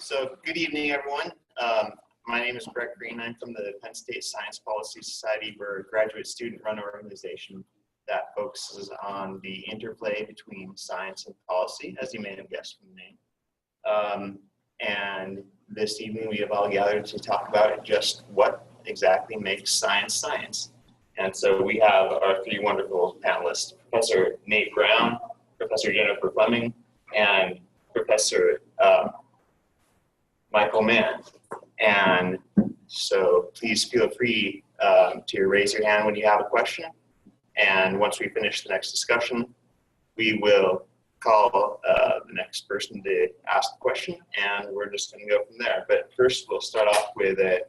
So good evening, everyone. My name is Brett Green. I'm from the Penn State Science Policy Society. We're a graduate student-run organization that focuses on the interplay between science and policy, as you may have guessed from the name. And this evening we have all gathered to talk about just what exactly makes science science. And so we have our three wonderful panelists, Professor Nate Brown, Professor Jennifer Fleming, and Professor Michael Mann. And so please feel free to raise your hand when you have a question. And once we finish the next discussion, we will call the next person to ask the question, and we're just going to go from there. But first, we'll start off with a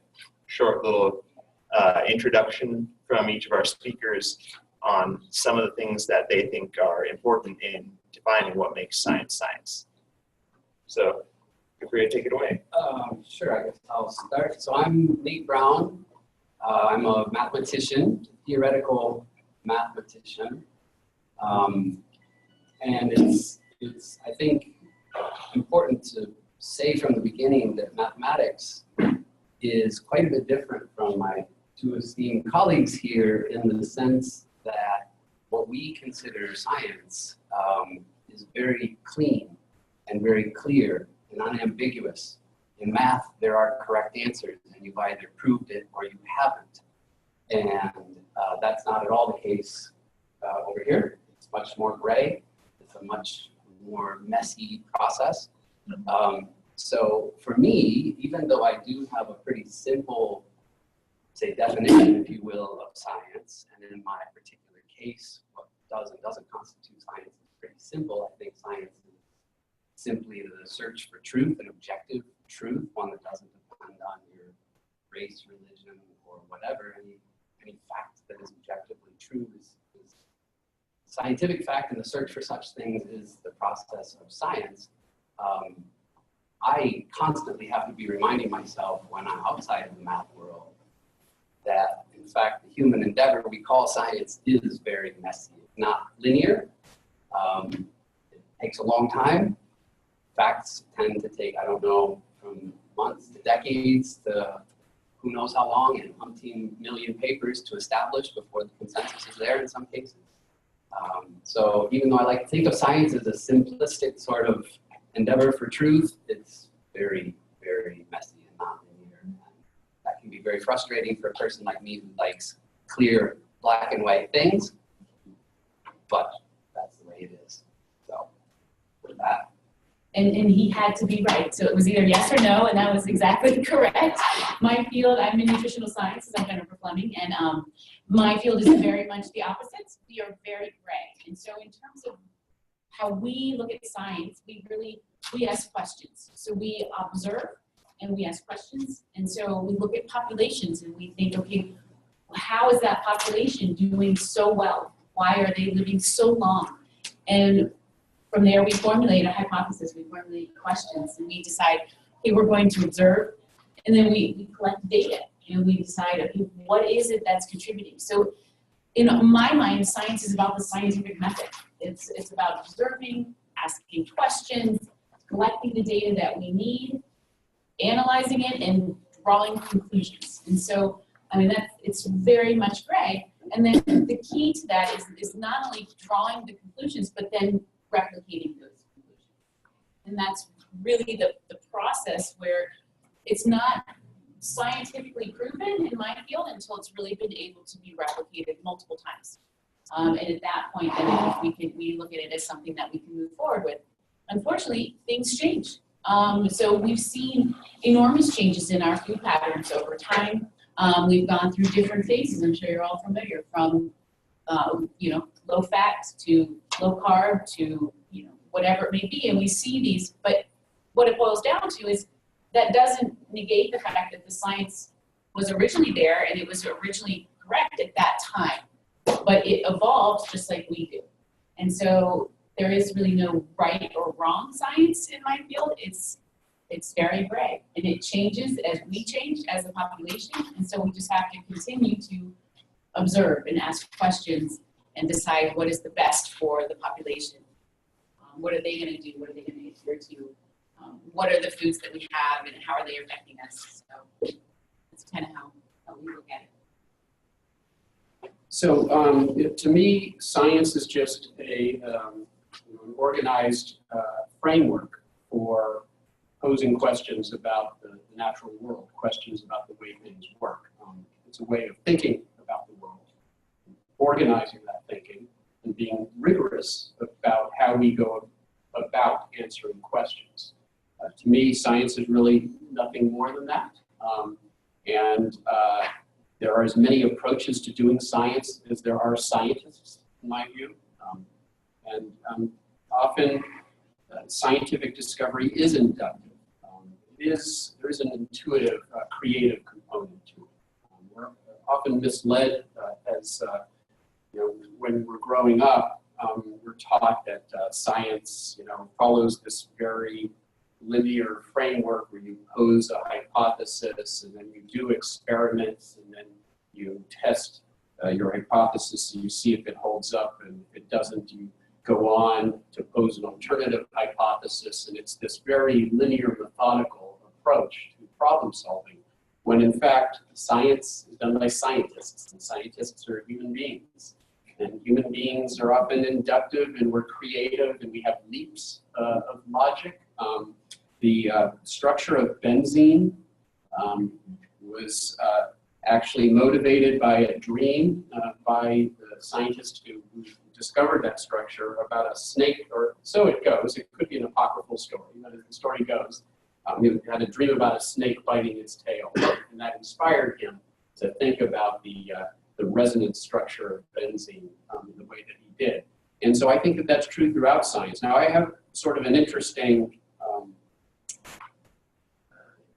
short little introduction from each of our speakers on some of the things that they think are important in defining what makes science science. So feel free to take it away. Sure, I guess I'll start. So I'm Nate Brown. I'm a mathematician, theoretical mathematician. And it's I think, important to say from the beginning that mathematics is quite a bit different from my two esteemed colleagues here in the sense that what we consider science is very clean and very clear and unambiguous. In math, there are correct answers, and you've either proved it or you haven't. And that's not at all the case over here. It's much more gray. It's a much more messy process. So for me, even though I do have a pretty simple, say, definition, if you will, of science, and in my particular case, what does and doesn't constitute science is pretty simple. I think science is simply the search for truth, an objective truth, one that doesn't depend on your race, religion, or whatever. Any fact that is objectively true is scientific fact, and the search for such things is the process of science. I constantly have to be reminding myself when I'm outside of the math world that, in fact, the human endeavor we call science is very messy. It's not linear. It takes a long time. Facts tend to take, I don't know, from months to decades to who knows how long, and umpteen million papers to establish before the consensus is there in some cases. So even though I like to think of science as a simplistic sort of endeavor for truth, it's very, very messy and non-linear. And that can be very frustrating for a person like me who likes clear black and white things, but that's the way it is. So with that. And he had to be right. So it was either yes or no, and that was exactly correct. My field, I'm in nutritional sciences, I'm Jennifer Fleming, and my field is very much the opposite. We are very gray. And so in terms of how we look at science, we ask questions. So we observe and we ask questions. And so we look at populations and we think, okay, how is that population doing so well? Why are they living so long? And from there, we formulate a hypothesis, we formulate questions, and we decide, okay, we're going to observe, and then we collect data, and we decide, okay, what is it that's contributing? So in my mind, science is about the scientific method. It's about observing, asking questions, collecting the data that we need, analyzing it, and drawing conclusions. And so, I mean, it's very much gray. And then the key to that is not only drawing the conclusions, but then replicating those conclusions. And that's really the process where it's not scientifically proven in my field until it's really been able to be replicated multiple times. And at that point, then we look at it as something that we can move forward with. Unfortunately, things change. So we've seen enormous changes in our food patterns over time. We've gone through different phases. I'm sure you're all familiar, from low fat to low carb to whatever it may be, and we see these. But what it boils down to is that doesn't negate the fact that the science was originally there and it was originally correct at that time, but it evolved just like we do. And so there is really no right or wrong science in my field. It's very gray, and it changes as we change as a population, and so we just have to continue to observe and ask questions and decide what is the best for the population. What are they going to do? What are they going to adhere to? what are the foods that we have and how are they affecting us. So that's kind of how we look at it. So to me, science is just an organized framework for posing questions about the natural world, questions about the way things work. It's a way of thinking about the world, organizing that thinking, and being rigorous about how we go about answering questions. To me, science is really nothing more than that. There are as many approaches to doing science as there are scientists, in my view. Often, scientific discovery is inductive. There is an intuitive, creative component to it. We're often misled as, when we're growing up, we're taught that science, follows this very linear framework where you pose a hypothesis and then you do experiments and then you test your hypothesis and you see if it holds up, and if it doesn't, you go on to pose an alternative hypothesis, and it's this very linear, methodical approach to problem solving, when in fact science is done by scientists, and scientists are human beings. And human beings are often inductive, and we're creative, and we have leaps of logic. The structure of benzene was actually motivated by a dream by the scientist who discovered that structure about a snake, or so it goes. It could be an apocryphal story, but as the story goes, he had a dream about a snake biting its tail, and that inspired him to think about the resonance structure of benzene in the way that he did. And so I think that that's true throughout science. Now, I have sort of an interesting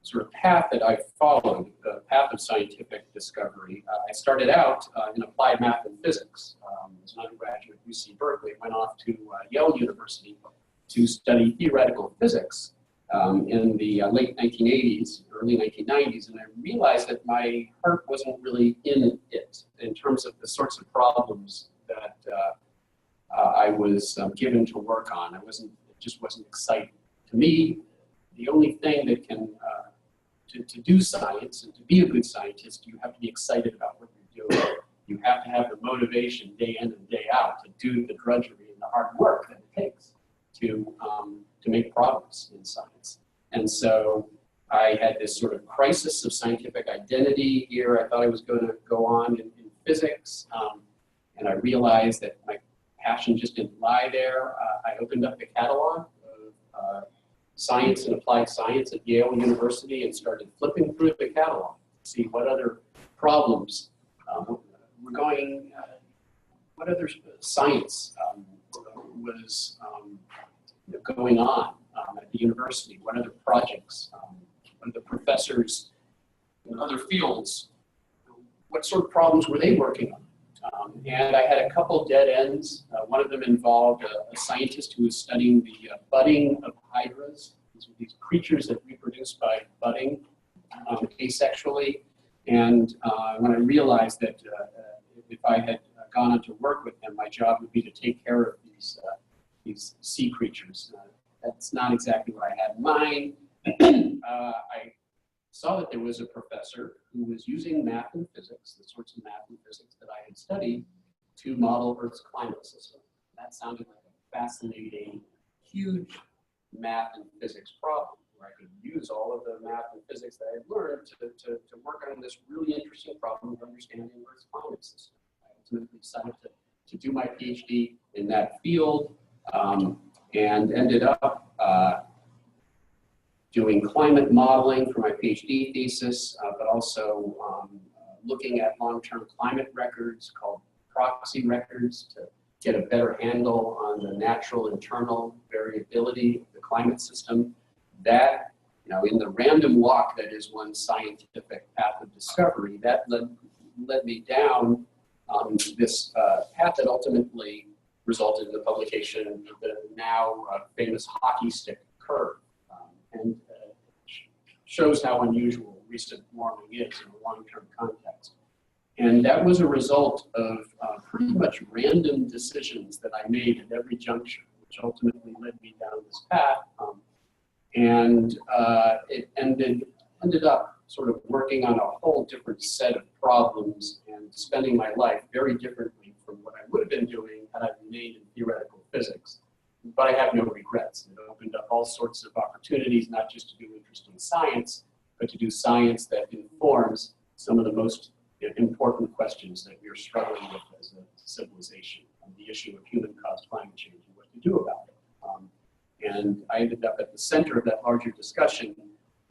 sort of path that I followed, the path of scientific discovery. I started out in applied math and physics. As an undergraduate at UC Berkeley, went off to Yale University to study theoretical physics in the late 1980s, early 1990s, and I realized that my heart wasn't really in it in terms of the sorts of problems that I was given to work on. It just wasn't exciting. To me, the only thing that can to do science and to be a good scientist, you have to be excited about what you're doing. You have to have the motivation day in and day out to do the drudgery and the hard work that it takes to make progress in science. And so I had this sort of crisis of scientific identity here. I thought I was going to go on in physics, and I realized that my passion just didn't lie there. I opened up the catalog of science and applied science at Yale University and started flipping through the catalog to see what other problems were going, what other science was going on at the university, what other projects, what other professors in other fields, what sort of problems were they working on? And I had a couple dead ends. One of them involved a scientist who was studying the budding of hydras. These are these creatures that reproduce by budding asexually. And when I realized that if I had gone on to work with him, my job would be to take care of these sea creatures. That's not exactly what I had in mind. I saw that there was a professor who was using math and physics, the sorts of math and physics that I had studied, to model Earth's climate system. That sounded like a fascinating, huge math and physics problem, where I could use all of the math and physics that I had learned to work on this really interesting problem of understanding Earth's climate system. I ultimately decided to do my PhD in that field, and ended up doing climate modeling for my PhD thesis, but also looking at long-term climate records called proxy records to get a better handle on the natural internal variability of the climate system. That, in the random walk that is one scientific path of discovery, that led me down this path that ultimately resulted in the publication of the now famous hockey stick curve, and shows how unusual recent warming is in a long-term context. And that was a result of pretty much random decisions that I made at every juncture, which ultimately led me down this path. And it ended up sort of working on a whole different set of problems and spending my life very differently from what I would have been doing had I remained in theoretical physics. But I have no regrets. It opened up all sorts of opportunities, not just to do interesting science, but to do science that informs some of the most important questions that we're struggling with as a civilization, on the issue of human-caused climate change and what to do about it. And I ended up at the center of that larger discussion,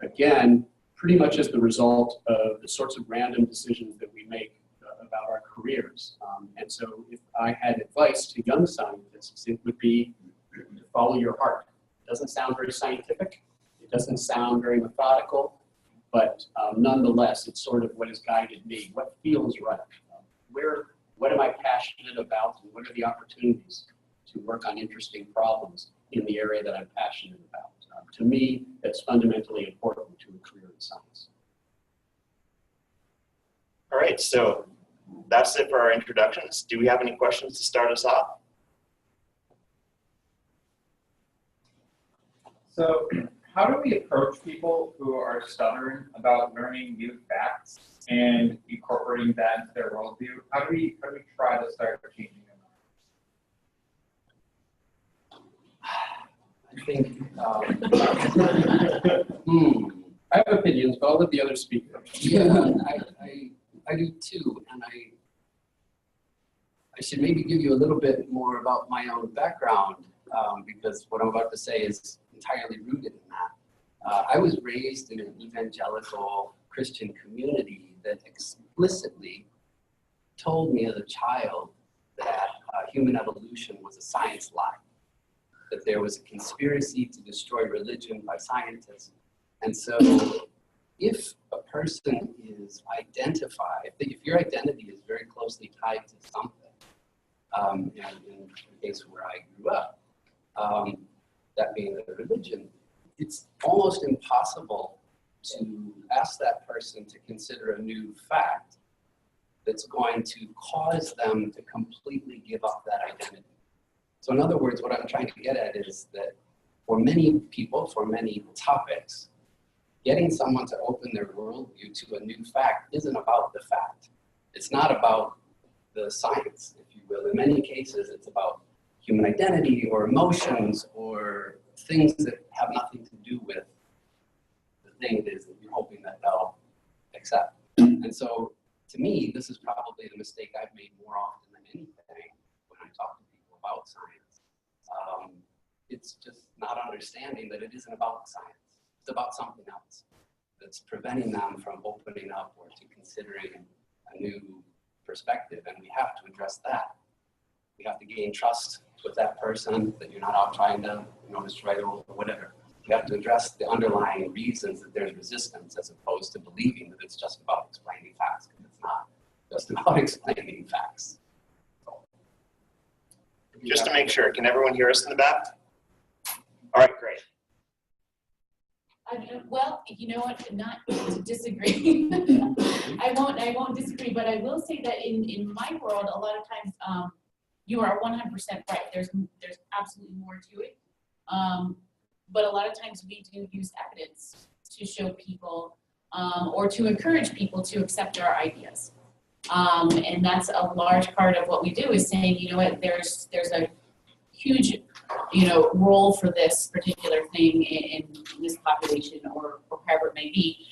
again, pretty much as the result of the sorts of random decisions that we make about our careers. And so if I had advice to young scientists, it would be to follow your heart. It doesn't sound very scientific. It doesn't sound very methodical, but nonetheless, it's sort of what has guided me. What feels right? What am I passionate about, and what are the opportunities to work on interesting problems in the area that I'm passionate about? To me, that's fundamentally important to a career in science. All right, so that's it for our introductions. Do we have any questions to start us off? So how do we approach people who are stubborn about learning new facts and incorporating that into their worldview? How do we try to start changing them? I think, I have opinions, but I'll let the others speak. yeah, I do too, and I should maybe give you a little bit more about my own background, because what I'm about to say is entirely rooted in that. I was raised in an evangelical Christian community that explicitly told me as a child that human evolution was a science lie, that there was a conspiracy to destroy religion by scientists. And so if a person is identified, if your identity is very closely tied to something, and in the case where I grew up, that being the religion, it's almost impossible to ask that person to consider a new fact that's going to cause them to completely give up that identity. So in other words, what I'm trying to get at is that for many people, for many topics, getting someone to open their worldview to a new fact isn't about the fact. It's not about the science, if you will. In many cases, it's about human identity or emotions or things that have nothing to do with the thing it is that you're hoping that they'll accept. And so, to me, this is probably the mistake I've made more often than anything when I talk to people about science. It's just not understanding that it isn't about science. It's about something else that's preventing them from opening up or to considering a new perspective, and we have to address that. We have to gain trust with that person, that you're not out trying to destroy the world or whatever. We have to address the underlying reasons that there's resistance, as opposed to believing that it's just about explaining facts, because it's not just about explaining facts. Just to make sure, can everyone hear us in the back? All right, great. Well, you know what, not to disagree. I won't disagree, but I will say that in my world, a lot of times you are 100% right. There's absolutely more to it. But a lot of times we do use evidence to show people or to encourage people to accept our ideas. And that's a large part of what we do, is saying, you know what, there's a huge, role for this particular thing in this population or wherever it may be.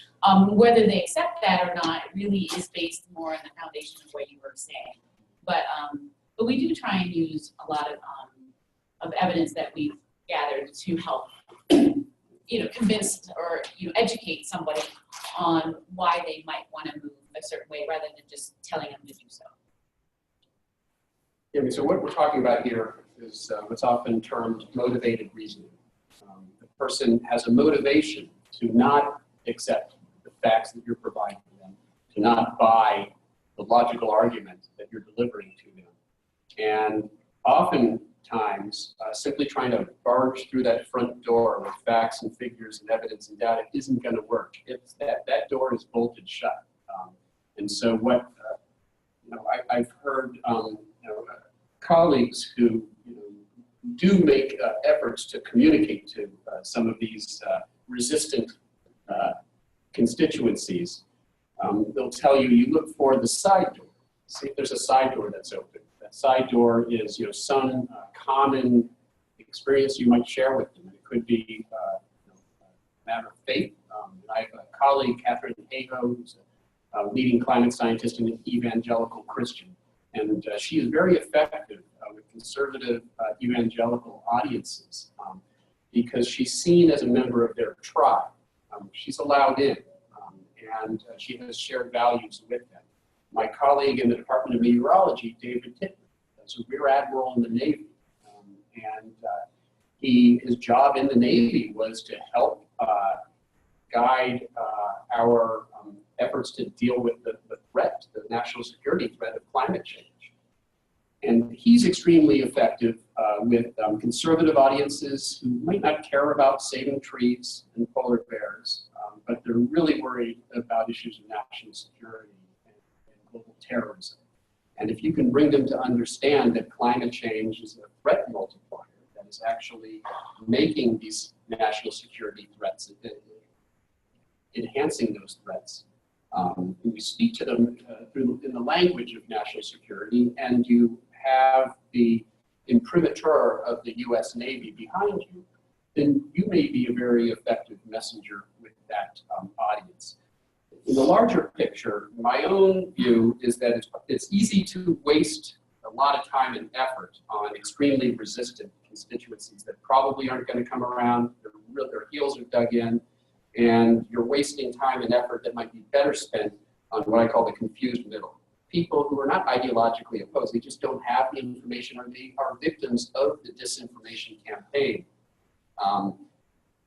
Whether they accept that or not really is based more on the foundation of what you were saying. But we do try and use a lot of evidence that we've gathered to help, convince or educate somebody on why they might want to move a certain way, rather than just telling them to do so. Yeah, so what we're talking about here is what's often termed motivated reasoning. The person has a motivation to not accept the facts that you're providing them, to not buy the logical argument that you're delivering to them. And oftentimes, simply trying to barge through that front door with facts and figures and evidence and data isn't going to work. It's that door is bolted shut. And so what I've heard colleagues who do make efforts to communicate to some of these resistant constituencies, they'll tell you, you look for the side door. See if there's a side door that's open. That side door is, some common experience you might share with them. It could be a matter of faith. I have a colleague, Catherine Hago, who's a leading climate scientist and an evangelical Christian. And she is very effective with conservative evangelical audiences because she's seen as a member of their tribe. She's allowed in, and she has shared values with them. My colleague in the Department of Meteorology, David Tittman, is a rear admiral in the Navy. His job in the Navy was to help guide our efforts to deal with the threat, the national security threat of climate change. And he's extremely effective with conservative audiences who might not care about saving trees and polar bears, but they're really worried about issues of national security and global terrorism. And if you can bring them to understand that climate change is a threat multiplier that is actually making these national security threats, enhancing those threats, and you speak to them in the language of national security, and you have the imprimatur of the US Navy behind you, then you may be a very effective messenger with that audience. In the larger picture, my own view is that it's easy to waste a lot of time and effort on extremely resistant constituencies that probably aren't going to come around, their heels are dug in, and you're wasting time and effort that might be better spent on what I call the confused middle. People who are not ideologically opposed, they just don't have the information, or they are victims of the disinformation campaign.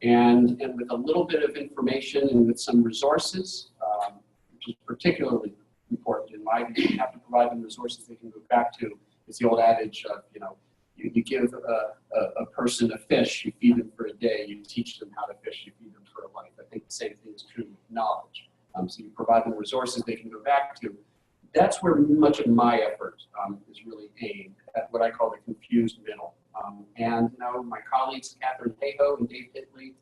And with a little bit of information and with some resources, which is particularly important in my view, you have to provide them resources they can go back to. It's the old adage of, you give a person a fish, you feed them for a day, you teach them how to fish, you feed them for a life. I think the same thing is true with knowledge. So you provide them resources they can go back to. That's where much of my effort is really aimed at, what I call the confused middle. And my colleagues, Catherine Hago and Dave Hitley,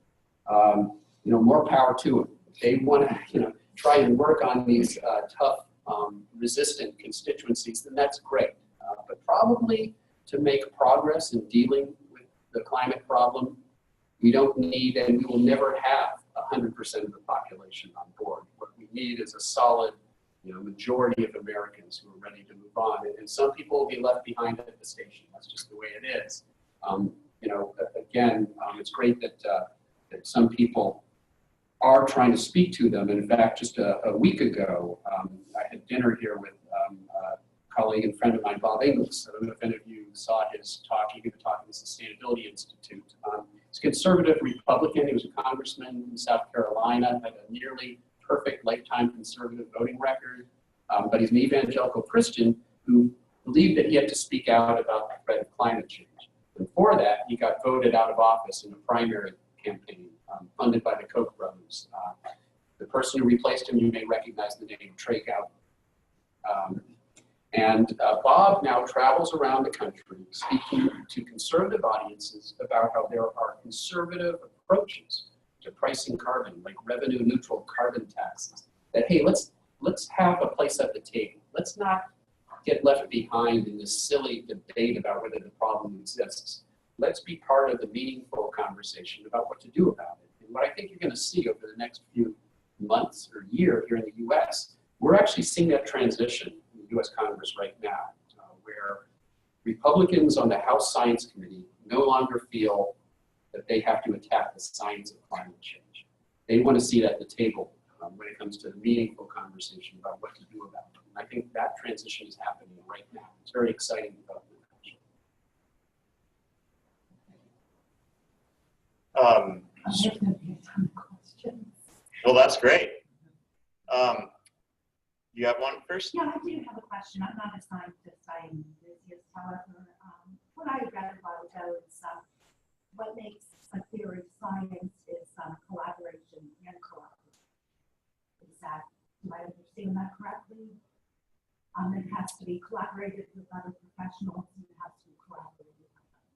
more power to them. They want to, try and work on these tough, resistant constituencies, then that's great. But probably to make progress in dealing with the climate problem, we don't need, and we will never have 100% of the population on board. What we need is a solid, majority of Americans who are ready to move on. And some people will be left behind at the station. That's just the way it is. Again, it's great that some people are trying to speak to them. And in fact, just a week ago, I had dinner here with a colleague and friend of mine, Bob Inglis. I don't know if any of you saw his talk. He gave a talk at the Sustainability Institute. He's a conservative Republican. He was a congressman in South Carolina, had a nearly perfect lifetime conservative voting record. But he's an evangelical Christian who believed that he had to speak out about the threat of climate change. And for that, he got voted out of office in a primary campaign funded by the Koch brothers. The person who replaced him, you may recognize the name Trey Gowdy. Bob now travels around the country speaking to conservative audiences about how there are conservative approaches to pricing carbon, like revenue neutral carbon taxes. That, hey, let's have a place at the table. Let's not get left behind in this silly debate about whether the problem exists. Let's be part of the meaningful conversation about what to do about it. And what I think you're going to see over the next few months or year here in the US, we're actually seeing that transition in the US Congress right now, where Republicans on the House Science Committee no longer feel that they have to attack the science of climate change. They want to see it at the table when it comes to the meaningful conversation about what to do about it. And I think that transition is happening right now. It's very exciting development. Well, that's great. You have one first? Yeah, I do have a question. I'm not a scientist, I am an enthusiast. However, what I read a while ago is what makes a theory of science is collaboration and cooperation. Is that, do I understand that correctly? It has to be collaborated with other professionals, and it has to be collaborated with others.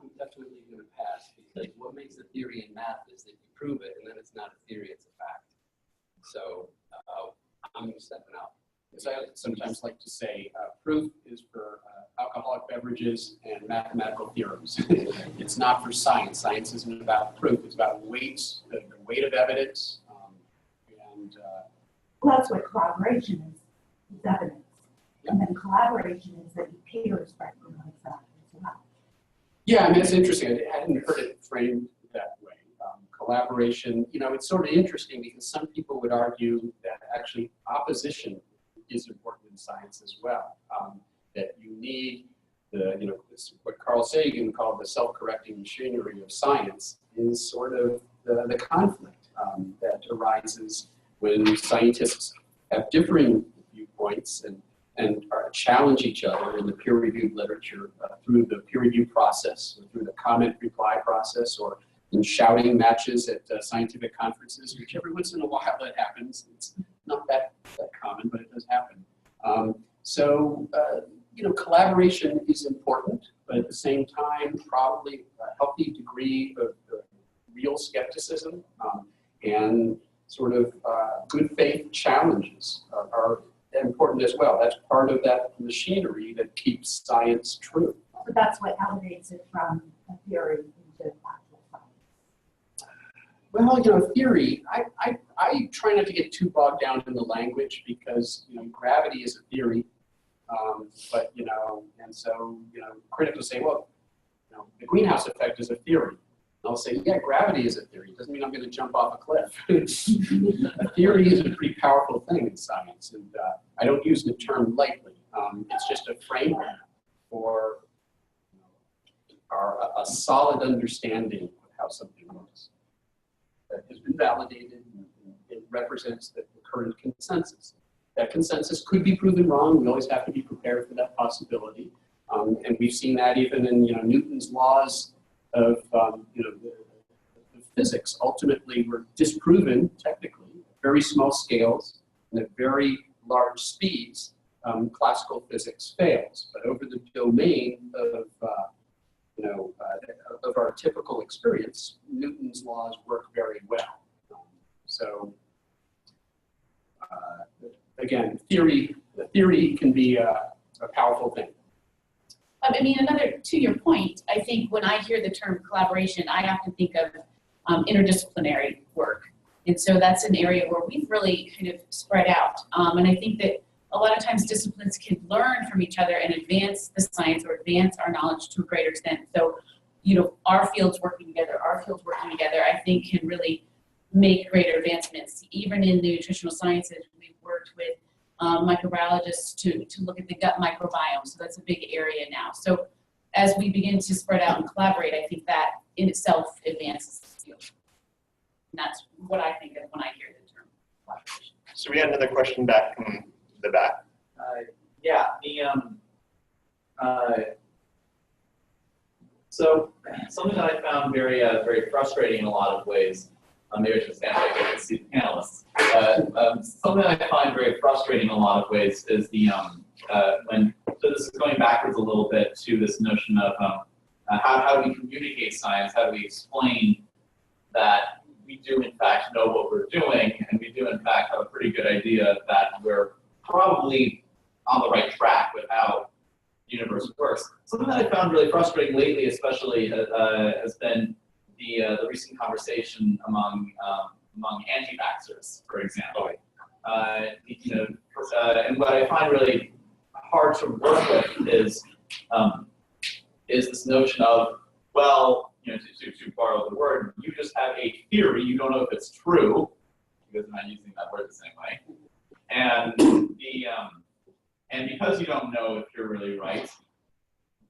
I'm definitely going to pass, because what makes a theory in math is that you prove it, and then it's not a theory, it's a fact. So I'm stepping out. As I sometimes like to say, proof is for alcoholic beverages and mathematical theorems. It's not for science. Science isn't about proof. It's about weights, the weight of evidence. Well, that's what collaboration is evidence. And then collaboration is that your peers recognize that as well. Yeah, I mean, it's interesting. I hadn't heard it framed that way. Collaboration, you know, it's sort of interesting because some people would argue that actually opposition is important in science as well. That you need the, you know, what Carl Sagan called the self-correcting machinery of science is sort of the conflict that arises when scientists have differing viewpoints and challenge each other in the peer-reviewed literature through the peer review process, or through the comment-reply process, or in shouting matches at scientific conferences, which every once in a while that happens. It's not that common, but it does happen. You know, collaboration is important, but at the same time, probably a healthy degree of real skepticism and sort of good faith challenges are important as well. That's part of that machinery that keeps science true. So that's what elevates it from a theory into actual science. Well, you know, theory, I try not to get too bogged down in the language because, you know, gravity is a theory. But, you know, and so, you know, critics will say, well, you know, the greenhouse effect is a theory. And I'll say, yeah, gravity is a theory. It doesn't mean I'm going to jump off a cliff. A theory is a pretty powerful thing in science, and I don't use the term lightly. It's just a framework for a solid understanding of how something works that has been validated, and it represents the current consensus. That consensus could be proven wrong. We always have to be prepared for that possibility. And we've seen that even in, you know, Newton's laws of, you know, the physics ultimately were disproven technically at very small scales and at very large speeds. Classical physics fails, but over the domain of, you know, of our typical experience, Newton's laws work very well. Again, the theory can be a powerful thing. I mean, to your point, I think when I hear the term collaboration, I have to think of interdisciplinary work. And so that's an area where we've really kind of spread out. And I think that a lot of times disciplines can learn from each other and advance the science or advance our knowledge to a greater extent. So, you know, our fields working together, I think can really make greater advancements. Even in the nutritional sciences, we've worked with microbiologists to look at the gut microbiome. So that's a big area now. So as we begin to spread out and collaborate, I think that in itself advances the field. And that's what I think of when I hear the term collaboration. So we had another question back from the back. So something that I found very frustrating in a lot of ways. Maybe I should stand back and see the panelists. Something that I find very frustrating in a lot of ways is the so this is going backwards a little bit to this notion of how do we communicate science? How do we explain that we do in fact know what we're doing, and we do in fact have a pretty good idea that we're probably on the right track with how the universe works. Something that I found really frustrating lately, especially, has been the recent conversation among anti-vaxxers, for example. You know, and what I find really hard to work with is this notion of, well, you know, to borrow the word, you just have a theory, you don't know if it's true, because I'm not using that word the same way. And and because you don't know if you're really right,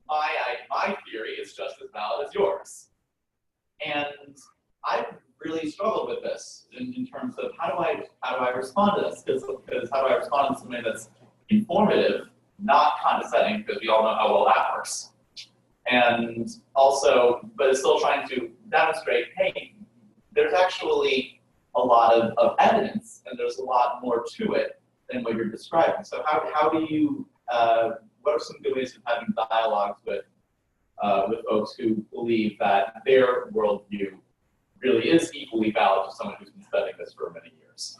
my theory is just as valid as yours. And I really struggle with this in terms of how do I respond to this? Because how do I respond to something that's informative, not condescending, because we all know how well that works. And also, but it's still trying to demonstrate, hey, there's actually a lot of evidence, and there's a lot more to it than what you're describing. So how do you, what are some good ways of having dialogues with with folks who believe that their worldview really is equally valid to someone who's been studying this for many years.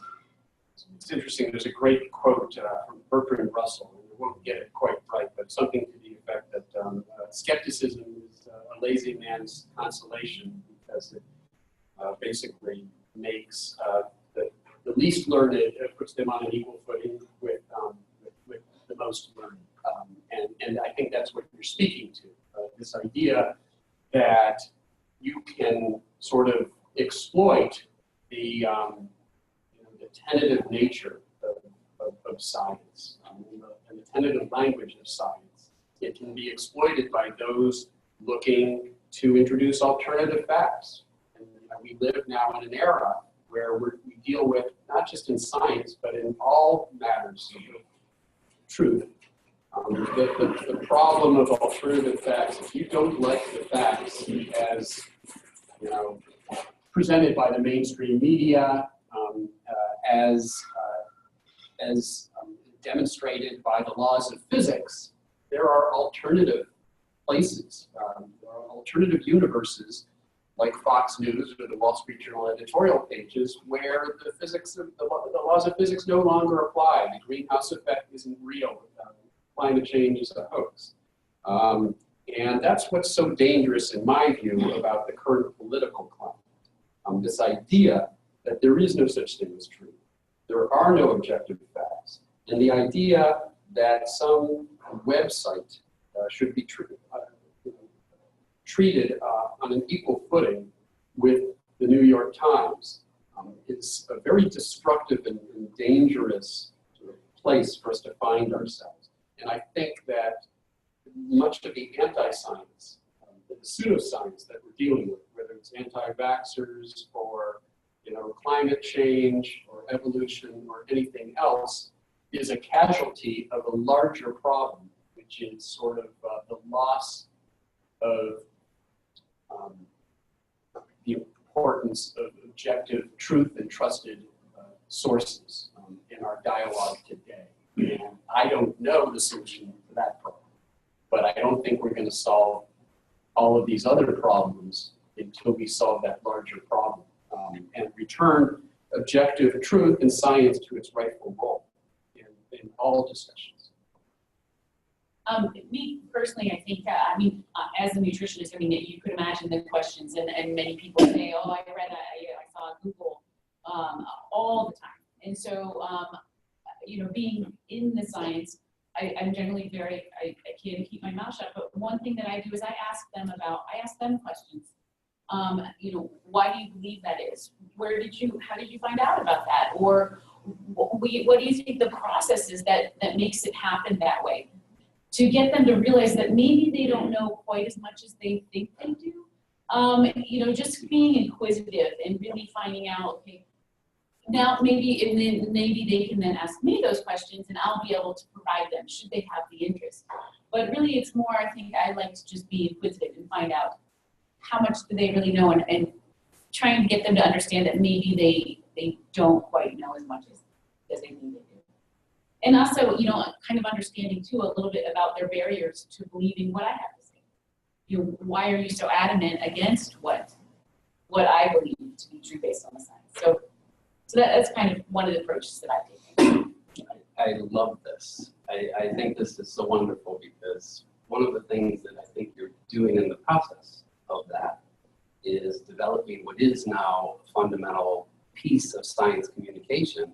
It's interesting, there's a great quote from Bertrand Russell, and I won't get it quite right, but something to the effect that skepticism is a lazy man's consolation, because it basically makes the least learned, puts them on an equal footing with the most learned. And I think that's what you're speaking to, this idea that you can sort of exploit the tentative nature of science and the tentative language of science. It can be exploited by those looking to introduce alternative facts. And we live now in an era where we deal with, not just in science, but in all matters of truth. The problem of alternative facts, if you don't like the facts as presented by the mainstream media, as demonstrated by the laws of physics, there are alternative places, there are alternative universes like Fox News or the Wall Street Journal editorial pages where the laws of physics no longer apply. The greenhouse effect isn't real. Climate change is a hoax. And that's what's so dangerous in my view about the current political climate. This idea that there is no such thing as truth. There are no objective facts. And the idea that some website should be treated on an equal footing with the New York Times is a very destructive and dangerous sort of place for us to find ourselves. And I think that much of the anti-science, the pseudoscience that we're dealing with, whether it's anti-vaxxers or climate change or evolution or anything else, is a casualty of a larger problem, which is sort of the loss of the importance of objective truth and trusted sources in our dialogue today. And I don't know the solution to that problem, but I don't think we're going to solve all of these other problems until we solve that larger problem and return objective truth and science to its rightful role in all discussions. Me personally, I think, as a nutritionist, you could imagine the questions, and many people say, oh, I read that, I saw on Google all the time. And so, being in the science, I'm generally I can't keep my mouth shut, but one thing that I do is I ask them questions. Why do you believe that is? How did you find out about that? Or what do you think the process is that makes it happen that way? To get them to realize that maybe they don't know quite as much as they think they do. Just being inquisitive and really finding out, okay, now maybe they can then ask me those questions and I'll be able to provide them should they have the interest. But really it's more, I think I like to just be inquisitive and find out how much do they really know, and trying to get them to understand that maybe they don't quite know as much as they think they do. And also, kind of understanding too a little bit about their barriers to believing what I have to say. Why are you so adamant against what I believe to be true based on the science? So that's kind of one of the approaches that I've taken. I love this. I think this is so wonderful because one of the things that I think you're doing in the process of that is developing what is now a fundamental piece of science communication,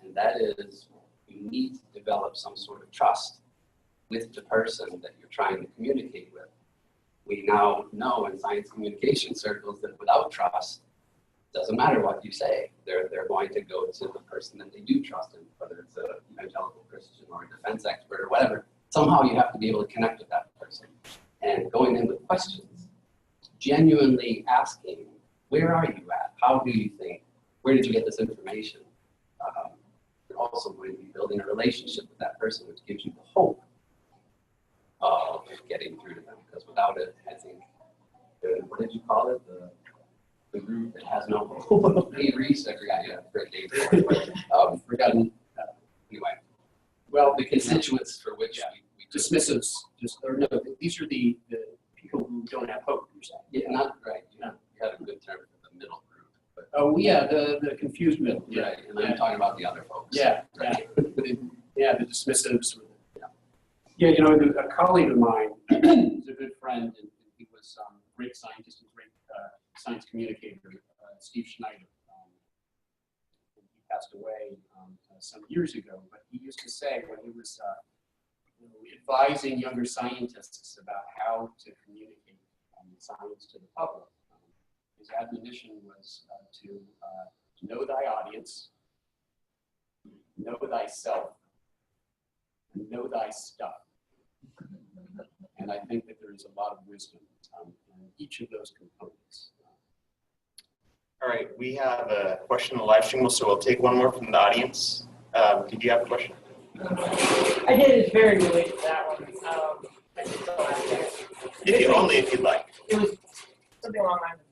and that is you need to develop some sort of trust with the person that you're trying to communicate with. We now know in science communication circles that without trust, it doesn't matter what you say. They're going to go to the person that they do trust in, whether it's an evangelical Christian or a defense expert or whatever. Somehow you have to be able to connect with that person. And going in with questions, genuinely asking, where are you at? How do you think? Where did you get this information? You're also going to be building a relationship with that person, which gives you the hope of getting through to them. Because without it, I think, what did you call it? The group that has no hope. Dave Reese, I forgot, great Dave. Forgotten. Anyway, well, the constituents for which we Dismissives, these are the Yeah, not right. You had a good term for the middle group. But, Oh, yeah, the confused middle. right, and I'm talking about the other folks. Yeah, Right. yeah, the dismissives. Yeah, you know, a colleague of mine is a good friend, and he was a great scientist and great science communicator, Steve Schneider. He passed away some years ago, but he used to say when he was advising younger scientists about how to communicate science to the public, his admonition was to know thy audience, know thyself, and know thy stuff. And I think that there is a lot of wisdom in each of those components. All right, we have a question in the live stream, so we'll take one more from the audience. Did you have a question? I did. It's very related to that one. I just don't ask it. If you'd like. It was something along the lines of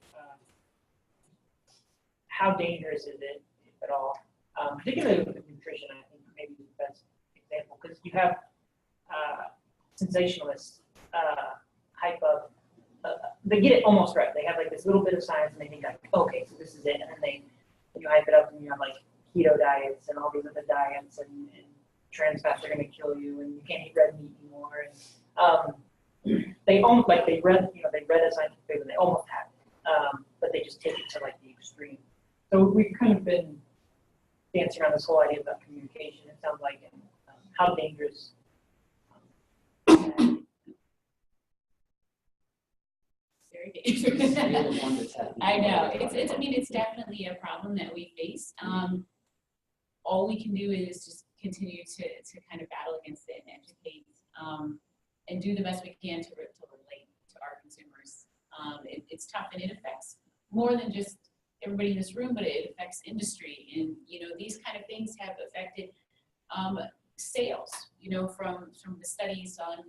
how dangerous is it, if at all? Particularly with nutrition, I think maybe the best example, because you have sensationalists hype up. They get it almost right. They have like this little bit of science, and they think like, okay, so this is it, and then you hype it up, and you have like keto diets and all these other diets, and trans fats are going to kill you, and you can't eat red meat anymore. And they almost like they read a scientific paper, they almost have it, but they just take it to like the extreme. So we've kind of been dancing around this whole idea about communication. It sounds like, and how dangerous. Very dangerous. I know. I mean, it's definitely a problem that we face. All we can do is just continue to kind of battle against it and educate, and do the best we can to relate to our consumers. It's tough, and it affects more than just everybody in this room, but it affects industry. And, you know, these kind of things have affected sales, you know, from the studies on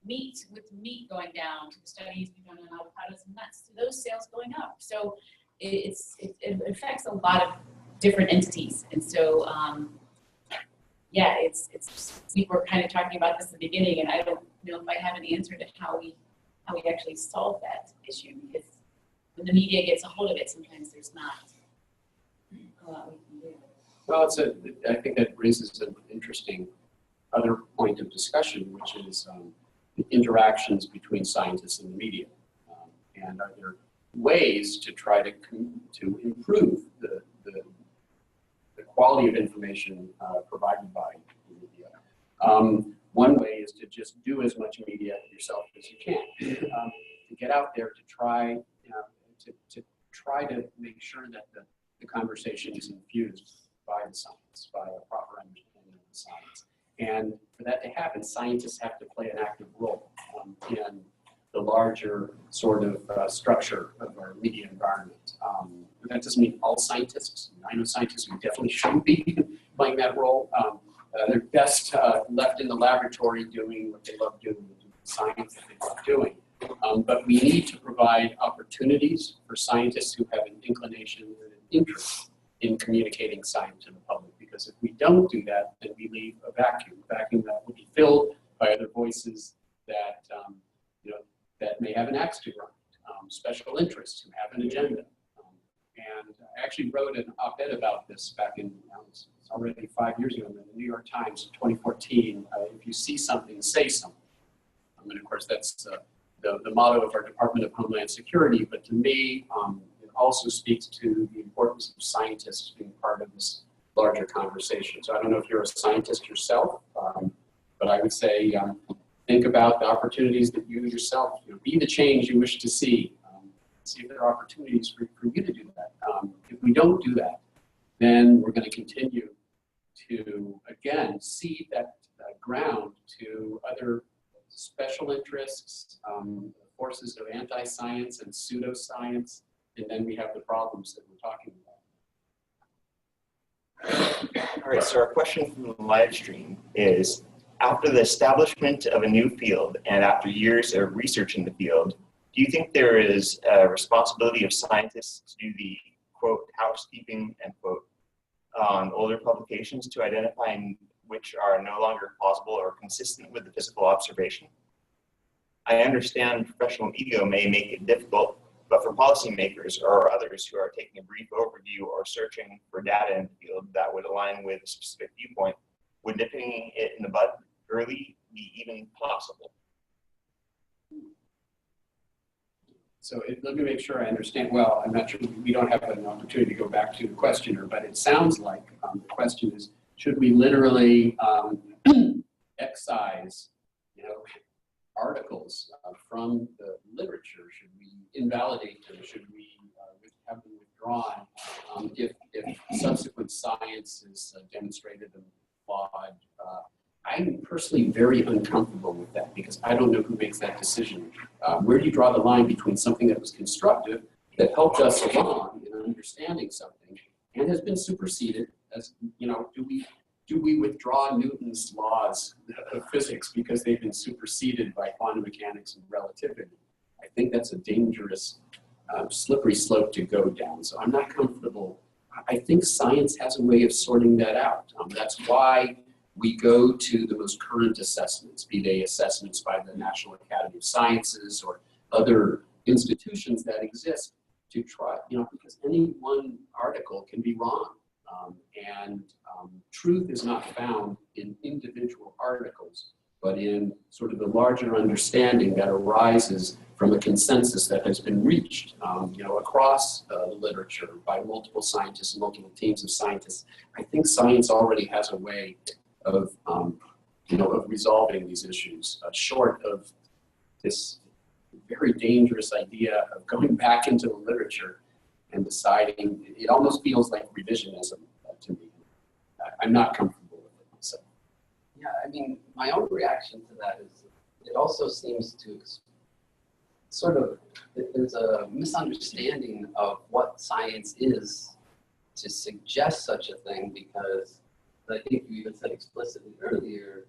meat, with meat going down, to the studies we've done on avocados and nuts, to those sales going up. So it affects a lot of different entities. And so, yeah, we were kind of talking about this at the beginning, and I don't know if I have an answer to how we actually solve that issue, because when the media gets a hold of it, sometimes there's not a lot we can do. Well, I think that raises an interesting other point of discussion, which is the interactions between scientists and the media. And are there ways to try to improve the quality of information provided by the media? One way is to just do as much media yourself as you can, to get out there to try, to try to make sure that the conversation is infused by the science, by a proper understanding of the science. And for that to happen, scientists have to play an active role in the larger sort of structure of our media environment. That doesn't mean all scientists. I know scientists who definitely shouldn't be playing that role. They're best left in the laboratory doing what they love doing, the science that they love doing. But we need to provide opportunities for scientists who have an inclination and an interest in communicating science to the public. Because if we don't do that, then we leave a vacuum that will be filled by other voices that that may have an axe to grind, special interests who have an agenda. And I actually wrote an op-ed about this back in, it's already 5 years ago, in the New York Times in 2014. If you see something, say something. And of course, that's the motto of our Department of Homeland Security. But to me, it also speaks to the importance of scientists being part of this larger conversation. So I don't know if you're a scientist yourself, but I would say think about the opportunities that you yourself, be the change you wish to see. See if there are opportunities for you to do that. If we don't do that, then we're going to continue to, again, cede that ground to other special interests, forces of anti-science and pseudoscience, and then we have the problems that we're talking about. All right, so our question from the live stream is, after the establishment of a new field and after years of research in the field, do you think there is a responsibility of scientists to do the, quote, housekeeping, end quote, on older publications to identify which are no longer plausible or consistent with the physical observation? I understand professional ego may make it difficult, But for policymakers or others who are taking a brief overview or searching for data in the field that would align with a specific viewpoint, would nipping it in the bud early be even possible? So let me make sure I understand. Well, I'm not sure, we don't have an opportunity to go back to the questioner, but it sounds like the question is, should we literally excise, articles from the literature? Should we invalidate them? Should we have them withdrawn if subsequent science is demonstrated and flawed? I'm personally very uncomfortable with that because I don't know who makes that decision. Where do you draw the line between something that was constructive, that helped us along in understanding something, and has been superseded? As do we withdraw Newton's laws of physics because they've been superseded by quantum mechanics and relativity? I think that's a dangerous, slippery slope to go down. So I'm not comfortable. I think science has a way of sorting that out. That's why we go to the most current assessments, be they assessments by the National Academy of Sciences or other institutions that exist to try, because any one article can be wrong. And truth is not found in individual articles, but in sort of the larger understanding that arises from a consensus that has been reached, across the literature by multiple scientists, multiple teams of scientists. I think science already has a way of resolving these issues, short of this very dangerous idea of going back into the literature and deciding. It almost feels like revisionism to me. I'm not comfortable with it. So. Yeah, I mean, my own reaction to that is it also seems to there's a misunderstanding of what science is to suggest such a thing, because I think you even said explicitly earlier,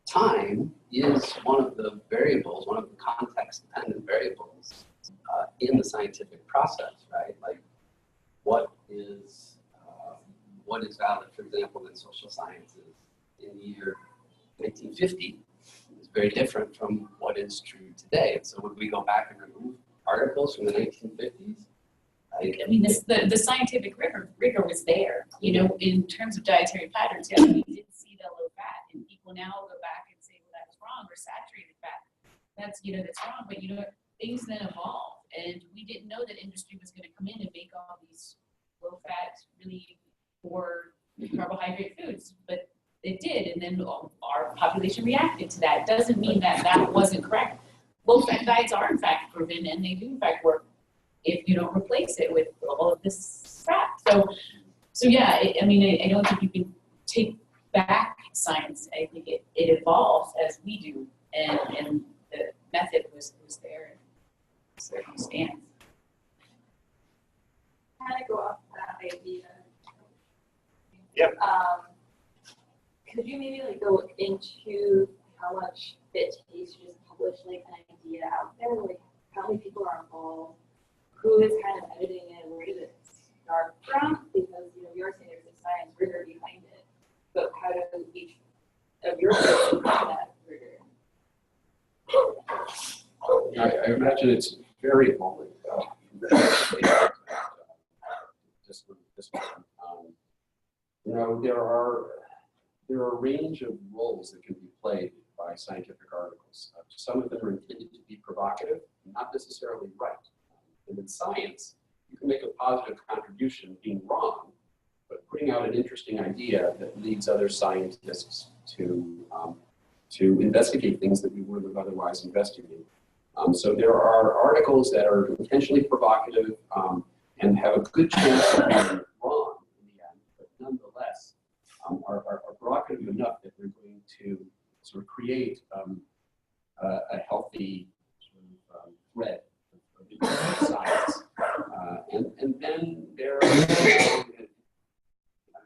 time is one of the variables, one of the context-dependent variables in the scientific process, right? Like, what is valid, for example, in social sciences in the year 1950 is very different from what is true today. And so would we go back and remove articles from the 1950s? I mean, the scientific rigor was there, in terms of dietary patterns. Yeah, we didn't see the low fat, and people now go back and say, well, that's wrong, or saturated fat. That's wrong, but things then evolved, and we didn't know that industry was going to come in and make all these low fat, really poor carbohydrate foods, but it did, and then our population reacted to that. It doesn't mean that wasn't correct. Low fat diets are in fact proven, and they do in fact work if you don't replace it with all of this crap. So yeah, I don't think you can take back science. I think it evolves as we do, and the method was there and certainly stands. Kind of go off that idea. Yep. Could you maybe go into how much it takes to just publish an idea out there? Like, how many people are involved? Who is kind of editing it? Where does it start from? Because you're saying there's a science rigor behind it, but how do each of your find that rigor? I imagine it's very evolving. There are a range of roles that can be played by scientific articles. Some of them are intended to be provocative, not necessarily right. And in science, you can make a positive contribution being wrong, but putting out an interesting idea that leads other scientists to investigate things that we wouldn't have otherwise investigated. So there are articles that are intentionally provocative and have a good chance of being wrong in the end, but nonetheless are provocative enough that they're going to sort of create a healthy sort of thread of science. And then there are,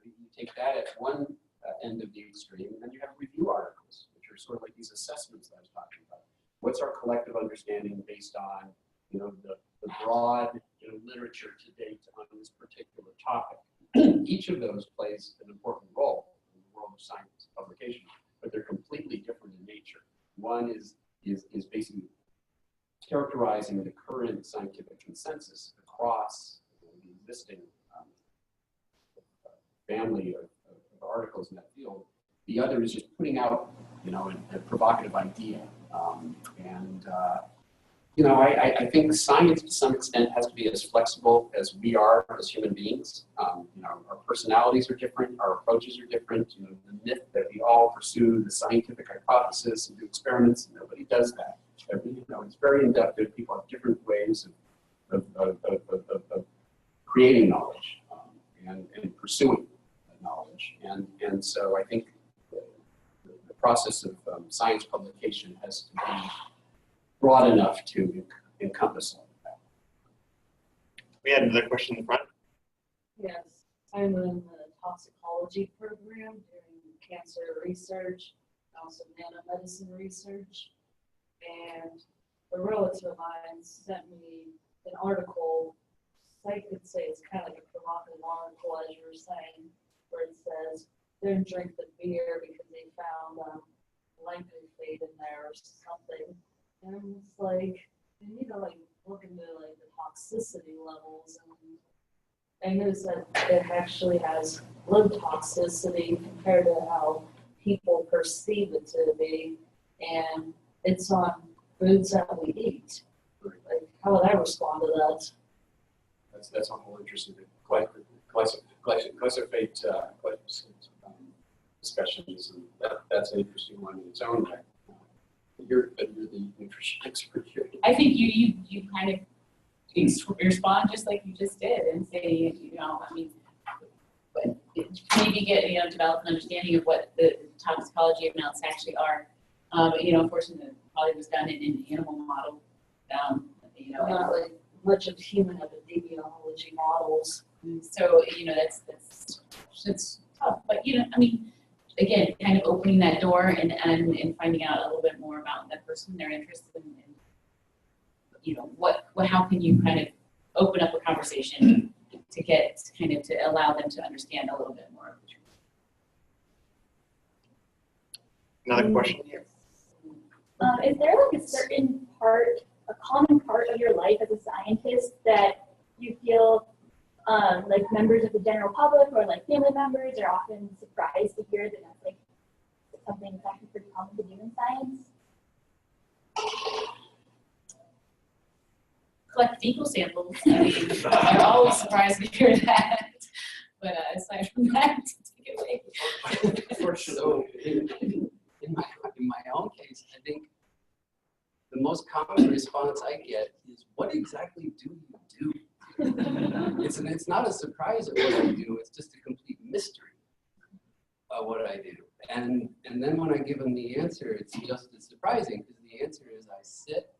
you take that at one end of the extreme, and then you have review articles, which are sort of like these assessments that I was talking about. What's our collective understanding based on, the broad, literature to date on this particular topic? Each of those plays an important role in the world of science publication, but they're completely different in nature. One is basically characterizing the current scientific consensus across the existing family of articles in that field. The other is just putting out, a provocative idea. I think science to some extent has to be as flexible as we are as human beings. Our personalities are different, our approaches are different. The myth that we all pursue the scientific hypothesis and do experiments, nobody does that. It's very inductive. People have different ways of creating knowledge and pursuing knowledge. And so I think the process of science publication has to be broad enough to encompass all of that. We had another question in the front. Yes, I'm in the toxicology program doing cancer research, also nanomedicine research. And a relative of mine sent me an article, I could say it's kind of like a provocative article, as you were saying, where it says, don't drink the beer because they found glyphosate in there or something. And it's like, you need to look into the toxicity levels. And I noticed that it actually has low toxicity compared to how people perceive it to be. And it's on foods that we eat. How would I respond to that? That's a whole interesting glyphosate discussions, and that's an interesting one in its own right. You're the nutrition expert here. I think you kind of respond just like you just did and say, but maybe get, develop an understanding of what the toxicology amounts actually are. Unfortunately, it probably was done in an animal model. Not much of human epidemiology models. So, that's tough. But, again, kind of opening that door and finding out a little bit more about that person, their interests, and how can you kind of open up a conversation to get to allow them to understand a little bit more of the truth. Another question here. Is there a certain part, a common part of your life as a scientist that you feel members of the general public or family members are often surprised to hear that that's something that's actually pretty common to do in science? Collect fecal samples. I'm always surprised to hear that. But aside from that, take it away. Fortunately, in my own case, I think the most common response I get is, "What exactly do you do?" It's not a surprise at what I do. It's just a complete mystery of what I do. And then when I give them the answer, it's just as surprising because the answer is I sit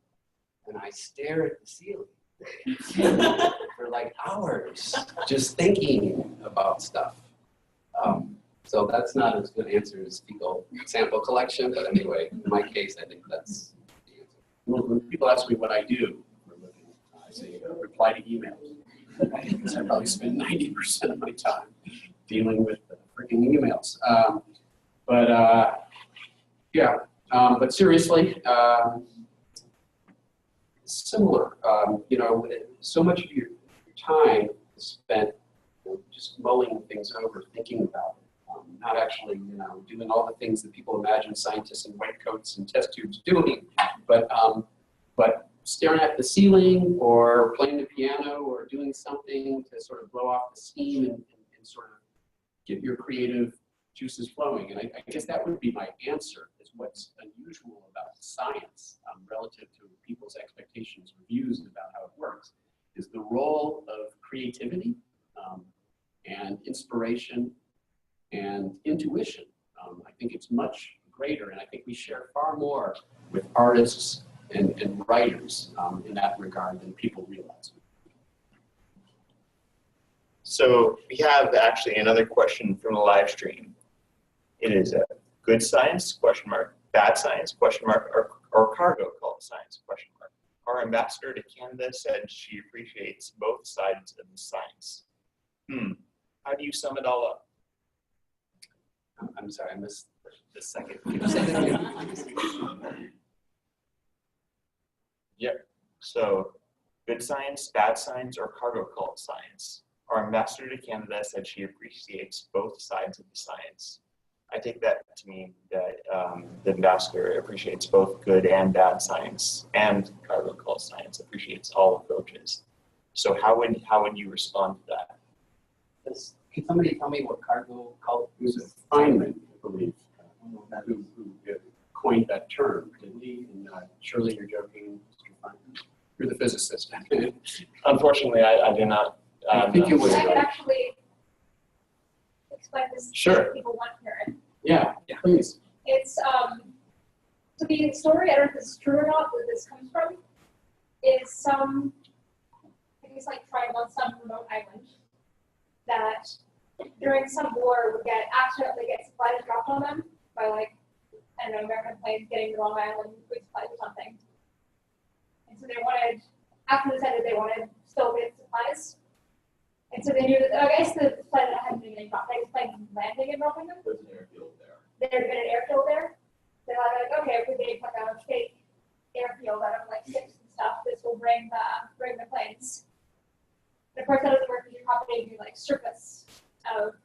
and I stare at the ceiling for hours, just thinking about stuff. So that's not as good an answer as fecal sample collection, but anyway, in my case, I think that's the answer. When people ask me what I do for a living, I say reply to emails. Because I probably spend 90% of my time dealing with freaking emails. But seriously, similar. So much of your time is spent just mulling things over, thinking about it. Not actually, doing all the things that people imagine scientists in white coats and test tubes doing, but staring at the ceiling or playing the piano or doing something to sort of blow off the steam and sort of get your creative juices flowing. And I guess that would be my answer, is what's unusual about science relative to people's expectations or views about how it works, is the role of creativity and inspiration and intuition. I think it's much greater, and I think we share far more with artists and writers in that regard than people realize. So we have actually another question from the live stream. It is a good science, ? Bad science, ? Or cargo called science, ? Our ambassador to Canada said she appreciates both sides of the science. How do you sum it all up? I'm sorry, I missed the second. Yeah. So, good science, bad science, or cargo cult science? Our ambassador to Canada said she appreciates both sides of the science. I take that to mean that the ambassador appreciates both good and bad science, and cargo cult science appreciates all approaches. So how would you respond to that? Can somebody tell me what cargo cult is? Feynman, I believe, who coined that term, didn't he? And surely you're joking, Mr. Feynman. You're the physicist. Unfortunately, I do not. I think you would. I could actually explain this Sure. if people want to hear it. Yeah, please. It's, so the story, I don't know if this is true or not, where this comes from, is some, I think it's like tribe on some remote island that during some war would accidentally get supplies dropped on them by like, I don't know, American planes getting the wrong island with supplies or something. And so they wanted, after this ended, they wanted still good supplies. And so they knew that, I guess the plane that hadn't been getting dropped, they was planning landing and dropping them. There's an airfield there. There had been an airfield there. They're like, okay, if we make like a fake airfield out of like sticks and stuff, this will bring the planes. And of course, that doesn't work because you're probably do like surface of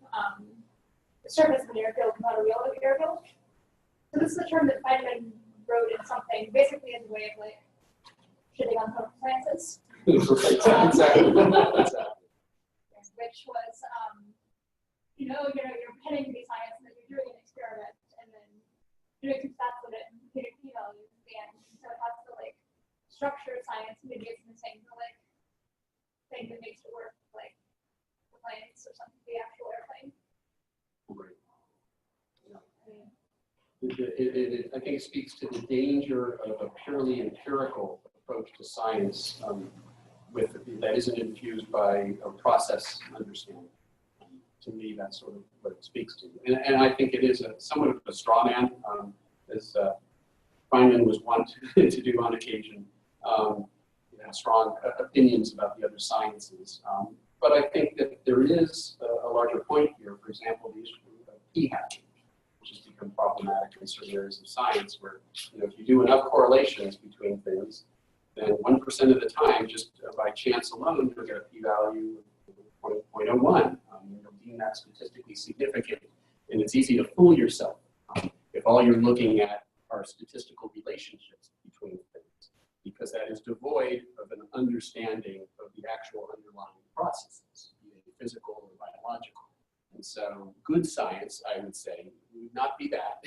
the surface of an airfield, not a real airfield. So this is a term that Feynman wrote in something, basically as a way of like shitting on social sciences. Exactly. Which was, you're pretending to be science and then you're doing an experiment and then doing some stats with it and getting p-values at the end. So it has to like structure science, maybe it's missing the like thing that makes it work, like the planes or something, the actual airplane. Right. I think it speaks to the danger of a purely empirical approach to science that isn't infused by a process understanding. To me, that's sort of what it speaks to. And I think it is somewhat of a straw man, as Feynman was wont to do on occasion, strong opinions about the other sciences. But I think that there is a larger point here. For example, the issue of p-hashing, which has become problematic in certain areas of science where, if you do enough correlations between things, then 1% of the time, just by chance alone, you'll get a p-value of 0.01. You'll deem that statistically significant, and it's easy to fool yourself if all you're looking at are statistical relationships between things, because that is devoid of an understanding of the actual underlying processes, be they physical or biological. And so good science, I would say, would not be that.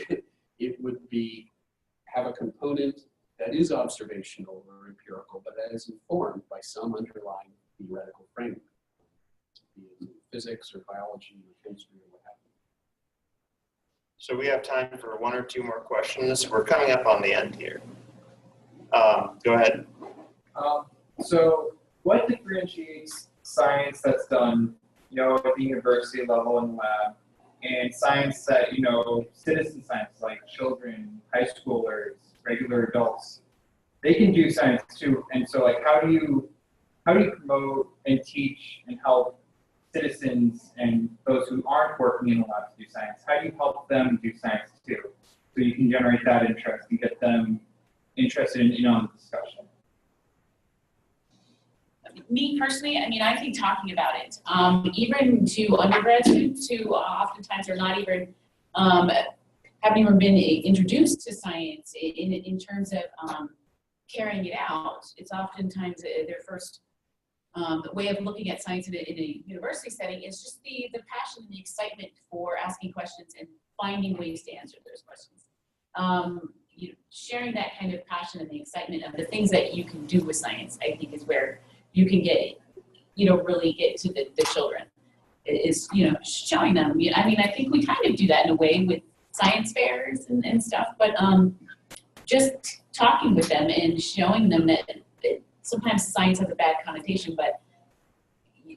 It would have a component that is observational or empirical, but that is informed by some underlying theoretical framework, be it physics or biology or chemistry or what have you. So we have time for one or two more questions. We're coming up on the end here. Go ahead. So what differentiates science that's done, at the university level and lab, and science that, citizen science like children, high schoolers, regular adults, they can do science too. And so like, how do you promote and teach and help citizens and those who aren't working in the lab to do science? How do you help them do science too? So you can generate that interest and get them interested in on the discussion. Me personally, I think talking about it, even to undergrad students who oftentimes are not even, haven't even been introduced to science in terms of carrying it out. It's oftentimes their first way of looking at science in a university setting is just the passion and the excitement for asking questions and finding ways to answer those questions. Sharing that kind of passion and the excitement of the things that you can do with science, I think, is where you can get, really get to the children. Is, showing them. I think we kind of do that in a way with science fairs and stuff, but just talking with them and showing them that sometimes science has a bad connotation, but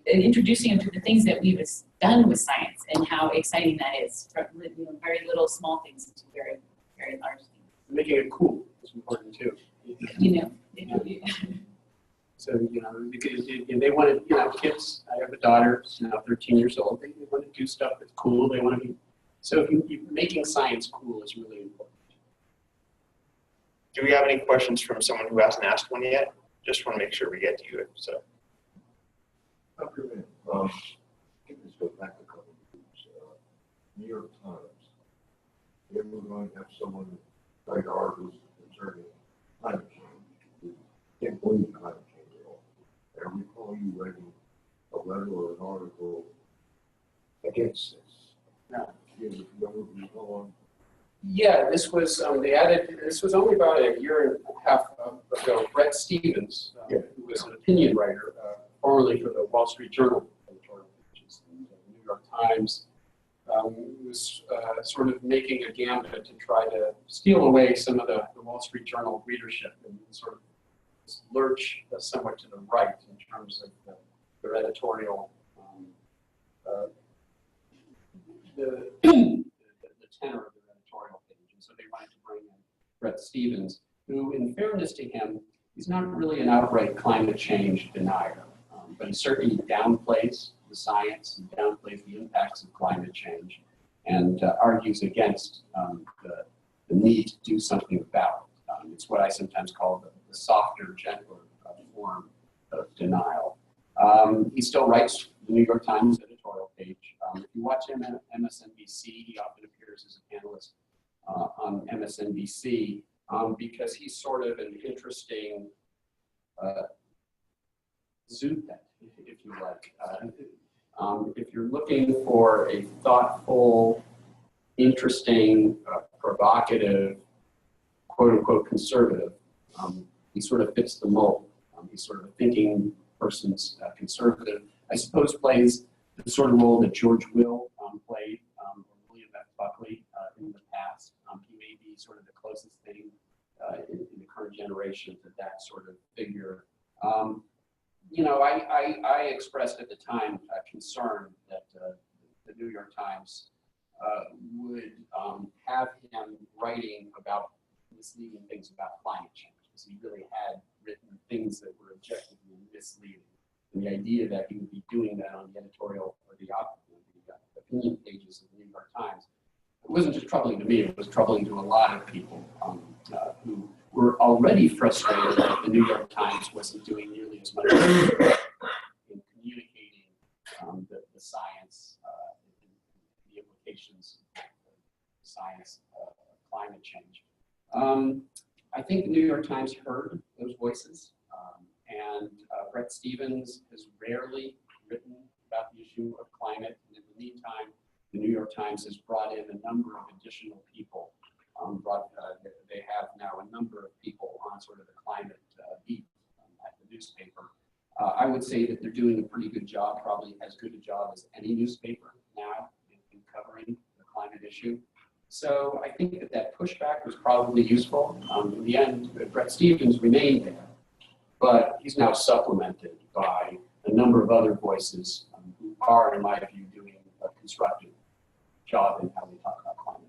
introducing them to the things that we've done with science and how exciting that is, from very little small things to very, very large things. Making it cool is important too. So, because they want to, kids, I have a daughter, who's now 13 years old, they want to do stuff that's cool, they want to be, so making science cool is really important. Do we have any questions from someone who hasn't asked one yet? just want to make sure we get to you. So. Dr. Mann, let's go back a couple of years. New York Times. They were going to have someone write articles concerning climate change. Can't believe climate change at all. I recall you writing a letter or an article against this. No. You remember on? Yeah, this was this was only about a year and a half ago. Brett Stevens, who was an opinion writer, formerly for the Wall Street Journal editorial pages and the New York Times, was sort of making a gambit to try to steal away some of the Wall Street Journal readership and sort of lurch somewhat to the right in terms of their editorial, the tenor of their editorial page. And so they wanted to bring in Brett Stevens, who, in fairness to him, he's not really an outright climate change denier, but he certainly downplays the science and downplays the impacts of climate change and argues against the need to do something about it. It's what I sometimes call the softer, gentler form of denial. He still writes the New York Times editorial page. If you watch him on MSNBC, he often appears as a panelist on MSNBC because he's sort of an interesting zoo pet, if you like. If you're looking for a thoughtful, interesting, provocative, quote-unquote conservative, he sort of fits the mold. He's sort of a thinking person's conservative. I suppose plays the sort of role that George Will played, or William F. Buckley in the past. He may be sort of the closest thing in the current generation to that sort of figure. You know, I expressed at the time concern that the New York Times would have him writing about misleading things about climate change, because he really had written things that were objectively misleading. And the idea that he would be doing that on the editorial or the opinion pages of the New York Times, it wasn't just troubling to me, it was troubling to a lot of people who were already frustrated that the New York Times wasn't doing nearly as much in communicating the science and the implications of science of climate change. I think the New York Times heard those voices, and Brett Stevens has rarely written about the issue of climate. And in the meantime, the New York Times has brought in a number of additional people. They have now a number of people on sort of the climate beat at the newspaper. I would say that they're doing a pretty good job, probably as good a job as any newspaper now in covering the climate issue. So I think that pushback was probably useful. In the end, Brett Stevens remained there, but he's now supplemented by a number of other voices who are, in my view, doing a constructive job in how they talk about climate.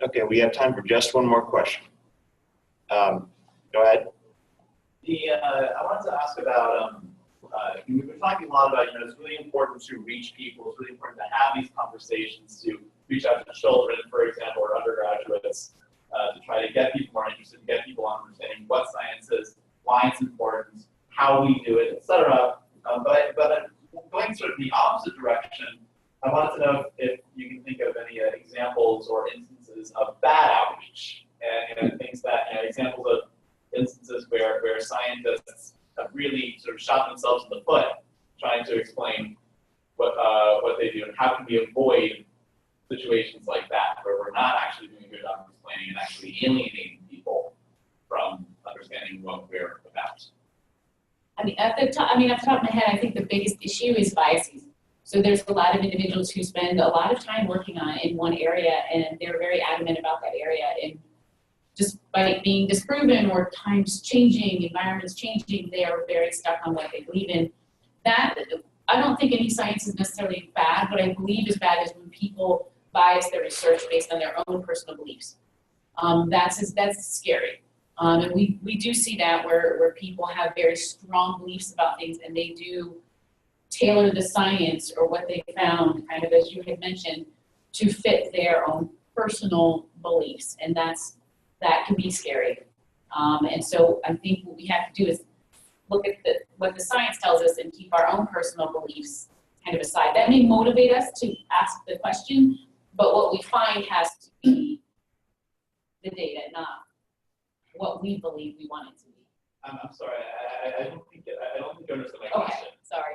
Okay, we have time for just one more question. Go ahead. I wanted to ask about, we've been talking a lot about, it's really important to reach people, it's really important to have these conversations, to reach out to children, for example, or undergraduates, to try to get people more interested, get people understanding what science is, why it's important, how we do it, etc. But going sort of the opposite direction, I wanted to know if you can think of any examples or instances of bad outreach, and things that, examples of instances where scientists have really sort of shot themselves in the foot trying to explain what they do, and how can we avoid situations like that where we're not actually doing a good job of explaining and actually alienating people from understanding what we're about. Off the top of my head, I think the biggest issue is biases. So there's a lot of individuals who spend a lot of time working on it in one area, and they're very adamant about that area. And just by being disproven or times changing, environments changing, they are very stuck on what they believe in. That, I don't think any science is necessarily bad. What I believe is bad is when people bias their research based on their own personal beliefs. That's scary. And we do see that where people have very strong beliefs about things, and they do tailor the science or what they found, kind of as you had mentioned, to fit their own personal beliefs, and that can be scary. And so I think what we have to do is look at what the science tells us and keep our own personal beliefs kind of aside. That may motivate us to ask the question, but what we find has to be the data, not what we believe we want it to be. I'm sorry, I don't think you understood my Okay, question. sorry.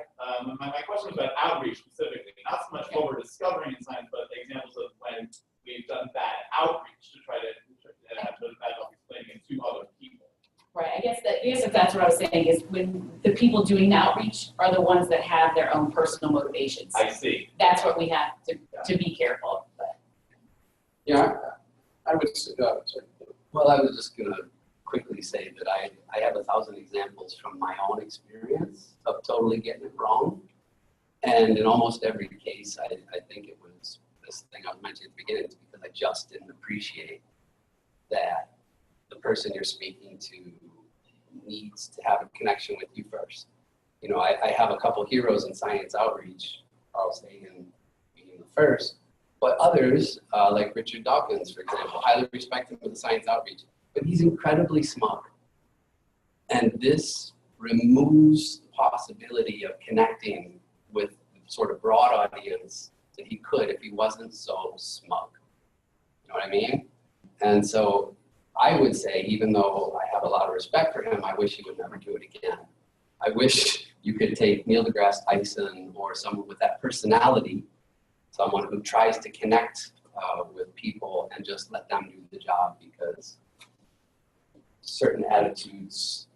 My question was about outreach specifically, not so much what we're discovering in science, but the examples of when we've done bad outreach to try to have those bad outreach explaining it to other people. Right, I guess if that's what I was saying is when the people doing the outreach are the ones that have their own personal motivations. I see. That's what we have to be careful of. But. Yeah, I would, sorry. Well, I was just gonna quickly say that I have 1,000 examples from my own experience of totally getting it wrong. And in almost every case, I think it was this thing I was mentioning at the beginning, it's because I just didn't appreciate that the person you're speaking to needs to have a connection with you first. You know, I have a couple heroes in science outreach, Carl Sagan being the first, but others, like Richard Dawkins, for example, highly respect him for the science outreach, but he's incredibly smart. And this removes the possibility of connecting with the sort of broad audience that he could if he wasn't so smug. You know what I mean? And so I would say, even though I have a lot of respect for him, I wish he would never do it again. I wish you could take Neil deGrasse Tyson or someone with that personality, someone who tries to connect with people and just let them do the job, because certain attitudes,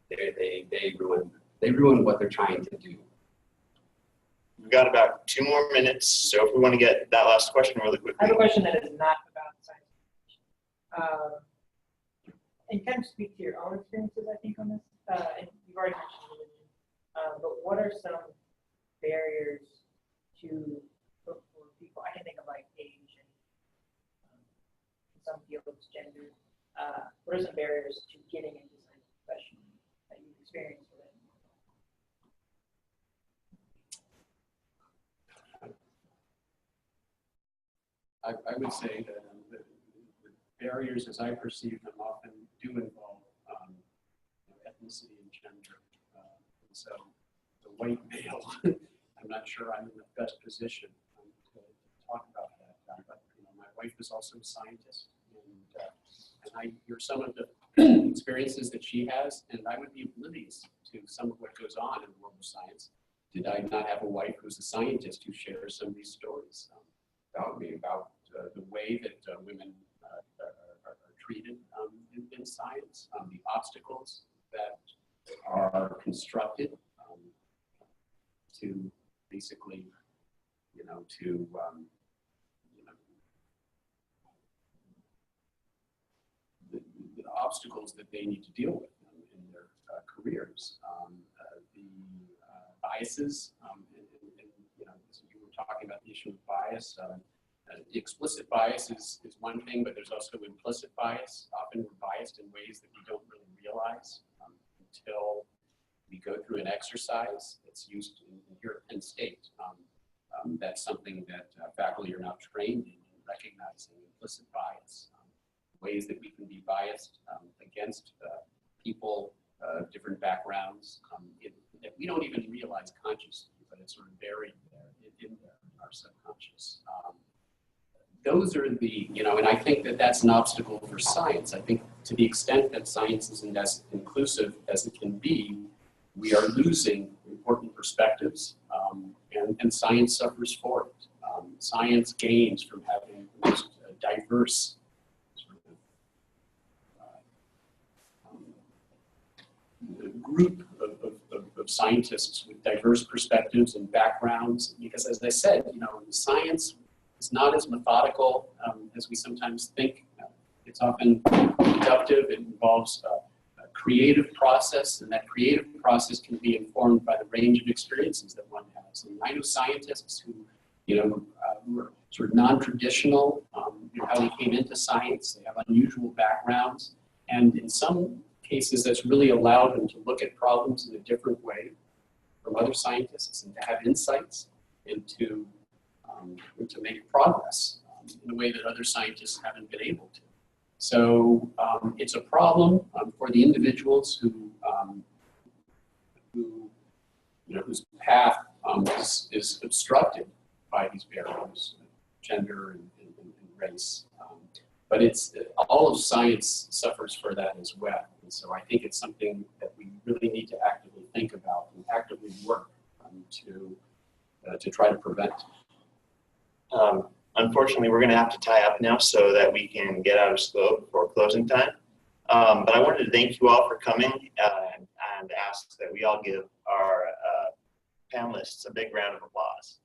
they ruin what they're trying to do. We've got about 2 more minutes, so if we want to get that last question really quickly. I have a question that is not about science. And kind of speak to your own experiences, I think, on this. And you've already mentioned religion, but what are some barriers to for people? I can think of like age and some fields, gender. What are some barriers to getting into science professionally that you've experienced with it? I would say that the barriers, as I perceive them, often do involve ethnicity and gender. And so the white male, I'm not sure I'm in the best position to talk about that. But you know, my wife is also a scientist, and I hear some of the experiences that she has, and I would be oblivious to some of what goes on in the world of science did I not have a wife who's a scientist who shares some of these stories about me, about the way that women are treated in science, the obstacles that are constructed to basically, the obstacles that they need to deal with in their careers, the biases, as you were talking about the issue of bias. The explicit bias is one thing, but there's also implicit bias. Often we're biased in ways that we don't really realize until we go through an exercise that's used here at Penn State. That's something that faculty are now trained in recognizing implicit bias, ways that we can be biased against people of different backgrounds that we don't even realize consciously, but it's sort of buried there in our subconscious. Those are the, and I think that that's an obstacle for science. I think to the extent that science isn't as inclusive as it can be, we are losing important perspectives, and science suffers for it. Science gains from having the most diverse sort of group of scientists with diverse perspectives and backgrounds, because as I said, science is not as methodical as we sometimes think. It's often deductive. It involves a creative process, and that creative process can be informed by the range of experiences that one has. And I know scientists who, were sort of non-traditional, how they came into science. They have unusual backgrounds, and in some cases, that's really allowed them to look at problems in a different way from other scientists and to have insights into to make progress in a way that other scientists haven't been able to. So it's a problem for the individuals who whose path is obstructed by these barriers, gender and race. But all of science suffers for that as well. And so I think it's something that we really need to actively think about and actively work to try to prevent. Unfortunately, we're going to have to tie up now so that we can get out of scope for closing time. But I wanted to thank you all for coming and ask that we all give our panelists a big round of applause.